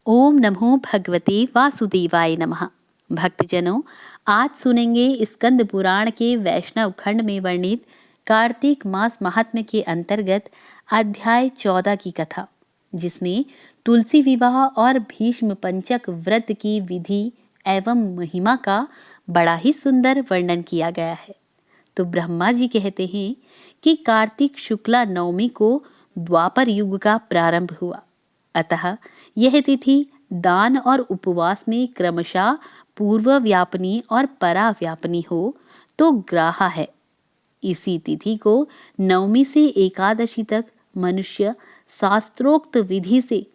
ओम नमो भगवते वासुदेवाय नमः। भक्तजनों, आज सुनेंगे स्कंद पुराण के वैष्णव खंड में वर्णित कार्तिक मास महात्म्य के अंतर्गत अध्याय 14 की कथा, जिसमें तुलसी विवाह और भीष्म पंचक व्रत की विधि एवं महिमा का बड़ा ही सुंदर वर्णन किया गया है। तो ब्रह्मा जी कहते हैं कि कार्तिक शुक्ला नवमी को द्वापर युग का प्रारंभ हुआ, अतः यह तिथि दान और उपवास में क्रमशः पूर्व व्यापनी और परा व्यापनी हो तो ग्राहा है। इसी तिथि को नवमी से एकादशी तक मनुष्य शास्त्रोक्त विधि से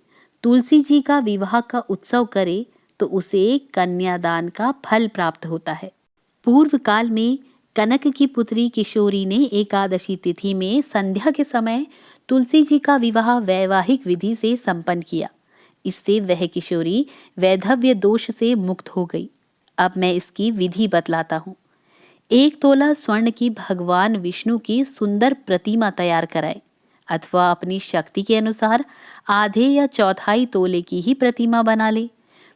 तुलसी जी का विवाह का उत्सव करे तो उसे कन्यादान का फल प्राप्त होता है। पूर्व काल में कनक की पुत्री किशोरी ने एकादशी तिथि में संध्या के समय तुलसी जी का विवाह वैवाहिक विधि से संपन्न किया। इससे वह किशोरी वैधव्य दोष से मुक्त हो गई। अब मैं इसकी विधि बतलाता हूँ। 1 तोला स्वर्ण की भगवान विष्णु की सुंदर प्रतिमा तैयार कराएं, अथवा अपनी शक्ति के अनुसार आधे या चौथाई तोले की ही प्रतिमा बना ले।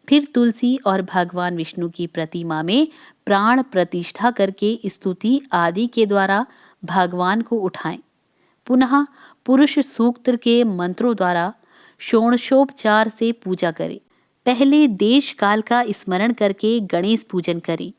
फिर तुलसी और भगवान विष्णु की प्रतिमा में प्राण प्रतिष्ठा करके स्तुति आदि के द्वारा भगवान को उठाएं। पुनः पुरुष सूक्त के मंत्रों द्वारा षोडशोपचार से पूजा करें। पहले देश काल का स्मरण करके गणेश पूजन करें,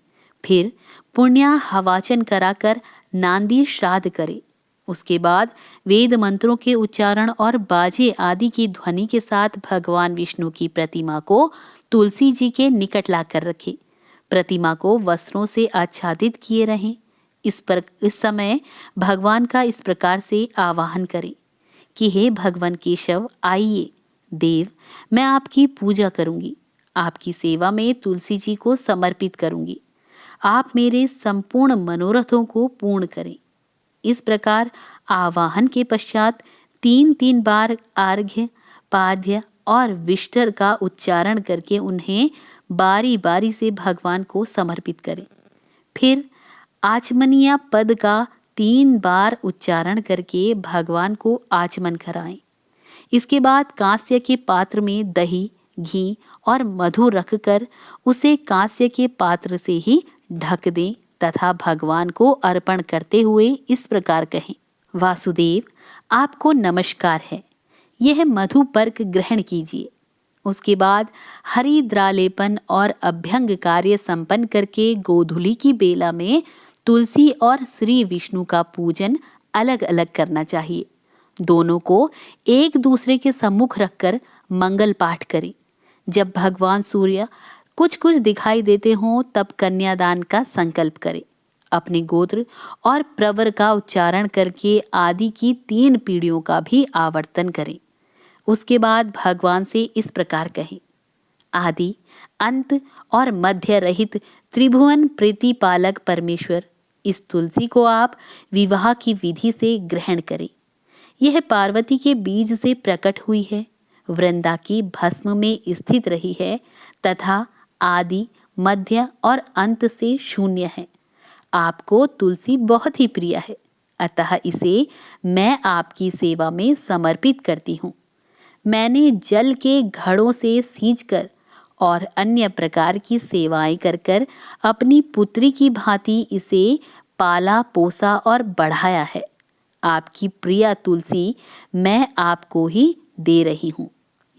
फिर पुण्याहवाचन कराकर नांदी श्राद्ध करें। उसके बाद वेद मंत्रों के उच्चारण और बाजे आदि की ध्वनि के साथ भगवान विष्णु की प्रतिमा को तुलसी जी के निकट लाकर रखें। प्रतिमा को वस्त्रों से आच्छादित किए रहें। इस समय भगवान का इस प्रकार से आवाहन करें कि हे भगवान केशव, आइए देव, मैं आपकी पूजा करूंगी, आपकी सेवा में तुलसी जी को समर्पित करूंगी। आप मेरे संपूर्ण मनोरथों को पूर्ण करें। इस प्रकार आवाहन के पश्चात 3 बार अर्घ्य, पाद्य और विष्टर का उच्चारण करके उन्हें बारी बारी से भगवान को समर्पित करें। फिर आचमनिया पद का 3 बार उच्चारण करके भगवान को आचमन कराएं। इसके बाद कांस्य के पात्र में दही, घी और मधु रखकर उसे कांस्य के पात्र से ही ढक दें तथा भगवान को अर्पण करते हुए इस प्रकार कहें, वासुदेव, आपको नमस्कार है, यह मधु पर्क ग्रहण कीजिए। उसके बाद हरिद्रालेपन और अभ्यंग कार्य संपन्न करके गोधूली की बेला में तुलसी और श्री विष्णु का पूजन अलग अलग करना चाहिए। दोनों को एक दूसरे के सम्मुख रखकर मंगल पाठ करें। जब भगवान सूर्य कुछ कुछ दिखाई देते हों तब कन्यादान का संकल्प करें। अपने गोत्र और प्रवर का उच्चारण करके आदि की 3 पीढ़ियों का भी आवर्तन करें। उसके बाद भगवान से इस प्रकार कहें, आदि, अंत और मध्य रहित त्रिभुवन प्रीतिपालक परमेश्वर, इस तुलसी को आप विवाह की विधि से ग्रहण करें। यह पार्वती के बीज से प्रकट हुई है, वृंदा की भस्म में स्थित रही है तथा आदि, मध्य और अंत से शून्य है। आपको तुलसी बहुत ही प्रिय है, अतः इसे मैं आपकी सेवा में समर्पित करती हूँ। मैंने जल के घड़ों से सींचकर और अन्य प्रकार की सेवाएं कर कर अपनी पुत्री की भांति इसे पाला पोसा और बढ़ाया है। आपकी प्रिय तुलसी मैं आपको ही दे रही हूँ।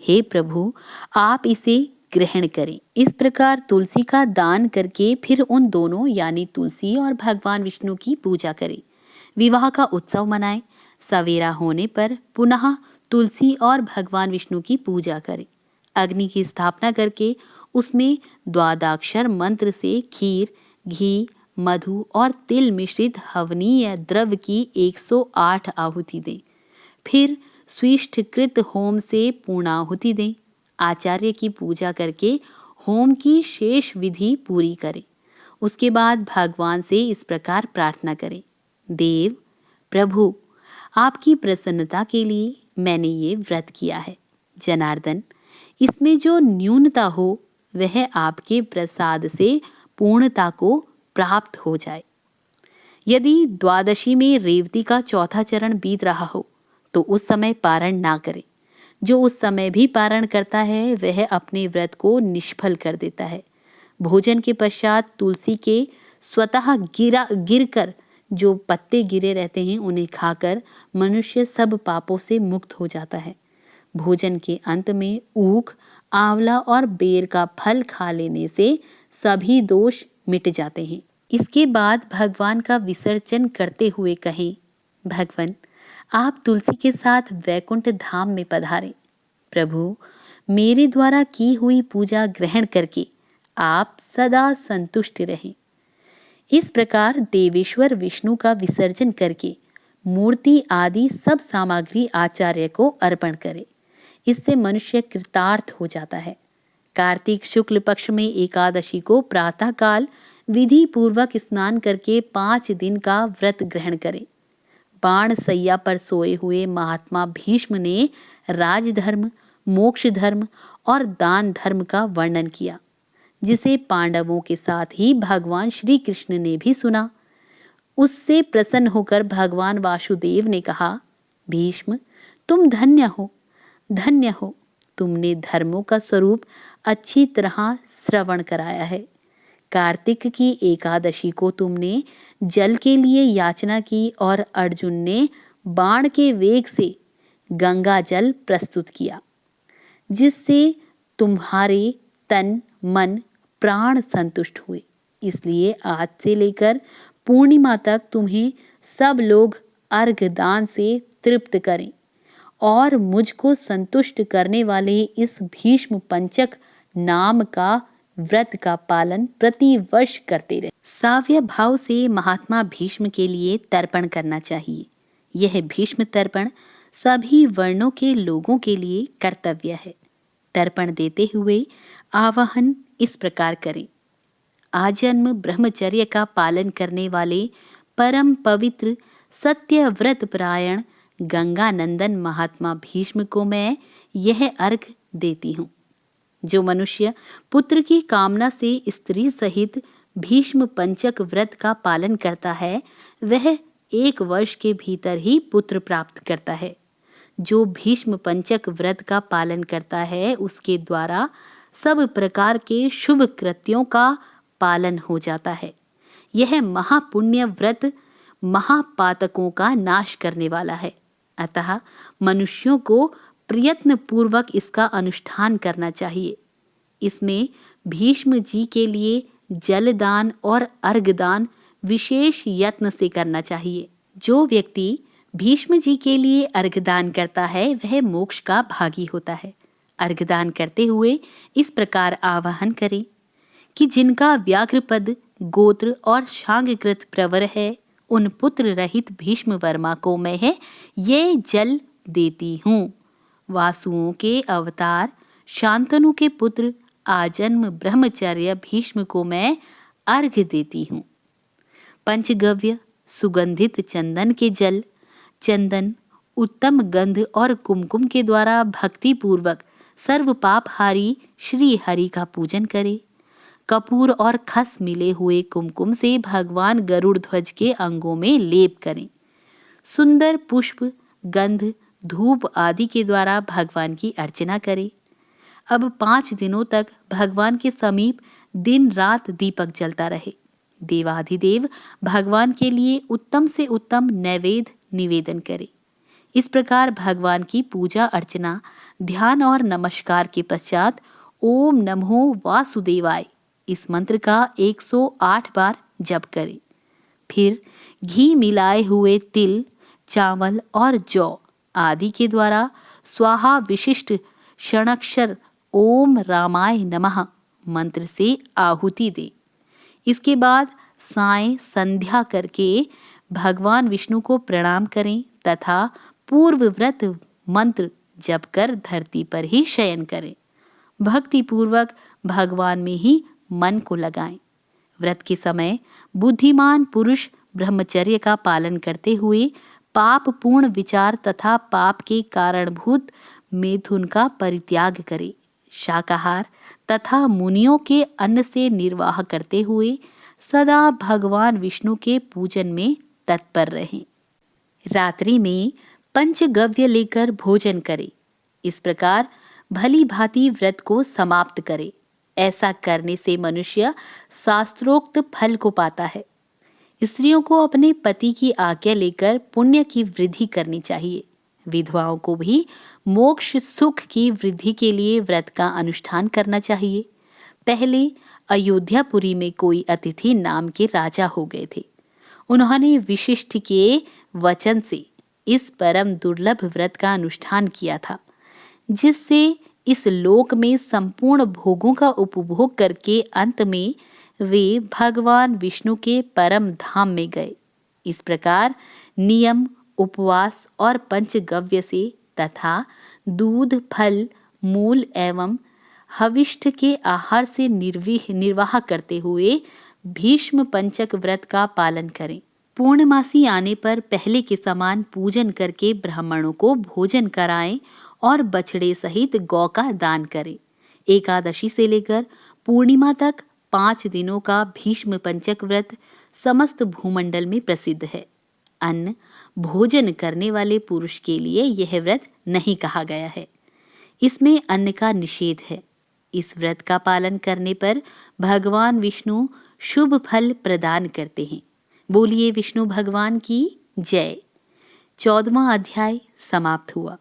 हे प्रभु, आप इसे ग्रहण करें। इस प्रकार तुलसी का दान करके फिर उन दोनों यानी तुलसी और भगवान विष्णु की पूजा करें। विवाह का उत्सव मनाएं। सवेरा होने पर पुनः तुलसी और भगवान विष्णु की पूजा करें। अग्नि की स्थापना करके उसमें द्वादशाक्षर मंत्र से खीर, घी, मधु और तिल मिश्रित हवनीय द्रव्य की 108 आहुति दें। फिर स्विष्ठकृत होम से पूर्णाहुति दें। आचार्य की पूजा करके होम की शेष विधि पूरी करें। उसके बाद भगवान से इस प्रकार प्रार्थना करें, देव, प्रभु, आपकी प्रसन्नता के लिए मैंने ये व्रत किया है। जनार्दन, इसमें जो न्यूनता हो वह आपके प्रसाद से पूर्णता को प्राप्त हो जाए। यदि द्वादशी में रेवती का चौथा चरण बीत रहा हो तो उस समय पारण ना करें। जो उस समय भी पारण करता है वह अपने व्रत को निष्फल कर देता है। भोजन के पश्चात तुलसी के स्वतः गिरकर जो पत्ते गिरे रहते हैं उन्हें खाकर मनुष्य सब पापों से मुक्त हो जाता है। भोजन के अंत में ऊख, आंवला और बेर का फल खा लेने से सभी दोष मिट जाते हैं। इसके बाद भगवान का विसर्जन करते हुए कहें, भगवान आप तुलसी के साथ वैकुंठ धाम में पधारें। प्रभु मेरे द्वारा की हुई पूजा ग्रहण करके आप सदा संतुष्ट रहें। इस प्रकार देवेश्वर विष्णु का विसर्जन करके मूर्ति आदि सब सामग्री आचार्य को अर्पण करे। इससे मनुष्य कृतार्थ हो जाता है। कार्तिक शुक्ल पक्ष में एकादशी को प्रातः काल विधि पूर्वक स्नान करके 5 दिन का व्रत ग्रहण करे। बाण सैया पर सोए हुए महात्मा भीष्म ने राजधर्म, मोक्ष धर्म और दान धर्म का वर्णन किया, जिसे पांडवों के साथ ही भगवान श्री कृष्ण ने भी सुना। उससे प्रसन्न होकर भगवान वासुदेव ने कहा, भीष्म तुम धन्य हो, धन्य हो, तुमने धर्मों का स्वरूप अच्छी तरह श्रवण कराया है। कार्तिक की एकादशी को तुमने जल के लिए याचना की और अर्जुन ने बाण के वेग से गंगा जल प्रस्तुत किया, जिससे तुम्हारे तन, मन, प्राण संतुष्ट हुए। इसलिए आज से लेकर पूर्णिमा तक तुम्हें सब लोग अर्घ दान से तृप्त करें और मुझको संतुष्ट करने वाले इस भीष्म पंचक नाम का व्रत का पालन प्रति वर्ष करते रहे। साव्य भाव से महात्मा भीष्म के लिए तर्पण करना चाहिए। यह भीष्म तर्पण सभी वर्णों के लोगों के लिए कर्तव्य है। तर्पण देते हुए आवाहन इस प्रकार करें, आजन्म ब्रह्मचर्य का पालन करने वाले परम पवित्र सत्य व्रत परायण गंगानंदन महात्मा भीष्म को मैं यह अर्घ देती हूँ। जो मनुष्य पुत्र की कामना से स्त्री सहित भीष्म पंचक व्रत का पालन करता है वह 1 वर्ष के भीतर ही पुत्र प्राप्त करता है। जो भीष्म पंचक व्रत का पालन करता है उसके द्वारा सब प्रकार के शुभ कृत्यों का पालन हो जाता है। यह महापुण्य व्रत महापातकों का नाश करने वाला है। अतः मनुष्यों को प्रयत्न पूर्वक इसका अनुष्ठान करना चाहिए। इसमें भीष्म जी के लिए जलदान और अर्घदान विशेष यत्न से करना चाहिए। जो व्यक्ति भीष्म जी के लिए अर्घदान करता है वह मोक्ष का भागी होता है। अर्घदान करते हुए इस प्रकार आवाहन करें कि जिनका व्याघ्रपद, गोत्र और शांगकृत प्रवर है उन पुत्र रहित भीष्म वर्मा को मैं ये जल देती हूँ। वासुओं के अवतार शांतनु के पुत्र आजन्म ब्रह्मचर्य भीष्म को मैं अर्घ देती हूँ। पंचगव्य सुगंधित चंदन के जल, चंदन, उत्तम गंध और कुमकुम के द्वारा भक्ति पूर्वक सर्व पापहारी श्री हरि का पूजन करें। कपूर और खस मिले हुए कुमकुम से भगवान गरुड़ ध्वज के अंगों में लेप करें। सुंदर पुष्प, गंध, धूप आदि के द्वारा भगवान की अर्चना करें। अब 5 दिनों तक भगवान के समीप दिन रात दीपक जलता रहे। देवाधिदेव भगवान के लिए उत्तम से उत्तम नैवेद्य निवेदन करें। इस प्रकार भगवान की पूजा अर्चना, ध्यान और नमस्कार के पश्चात ओम नमो वासुदेवाय इस मंत्र का 108 बार जप करें। फिर घी मिलाए हुए तिल, चावल और जौ आदि के द्वारा स्वाहा विशिष्ट षणक्षर ओम रामाय नमः मंत्र से आहुति दें। इसके बाद सायं संध्या करके भगवान विष्णु को प्रणाम करें तथा पूर्व व्रत मंत्र जप कर धरती पर ही शयन करें। भक्ति पूर्वक भगवान में ही मन को लगाएं। व्रत के समय बुद्धिमान पुरुष ब्रह्मचर्य का पालन करते हुए पाप पूर्ण विचार तथा पाप के कारणभूत मैथुन का परित्याग करे। शाकाहार तथा मुनियों के अन्न से निर्वाह करते हुए सदा भगवान विष्णु के पूजन में तत्पर रहें। रात्रि में पंचगव्य लेकर भोजन करें। इस प्रकार भली भांति व्रत को समाप्त करे। ऐसा करने से मनुष्य शास्त्रोक्त फल को पाता है। स्त्रियों को अपने पति की आज्ञा लेकर पुण्य की वृद्धि करनी चाहिए। विधवाओं को भी मोक्ष सुख की वृद्धि के लिए व्रत का अनुष्ठान करना चाहिए। पहले अयोध्यापुरी में कोई अतिथि नाम के राजा हो गए थे। उन्होंने विशिष्ट के वचन से इस परम दुर्लभ व्रत का अनुष्ठान किया था, जिससे इस लोक में संपूर्ण भोगों का उपभोग करके अंत में वे भगवान विष्णु के परम धाम में गए। इस प्रकार नियम, उपवास और पंचगव्य से तथा दूध, फल, मूल एवं हविष्ठ के आहार से निर्वाह करते हुए भीष्म पंचक व्रत का पालन करें। पूर्णमासी आने पर पहले के समान पूजन करके ब्राह्मणों को भोजन कराएं और बछड़े सहित गौ का दान करें। एकादशी से लेकर पूर्णिमा तक 5 दिनों का भीष्म पंचक व्रत समस्त भूमंडल में प्रसिद्ध है। अन्न भोजन करने वाले पुरुष के लिए यह व्रत नहीं कहा गया है। इसमें अन्न का निषेध है। इस व्रत का पालन करने पर भगवान विष्णु शुभ फल प्रदान करते हैं। बोलिए विष्णु भगवान की जय। 14वां अध्याय समाप्त हुआ।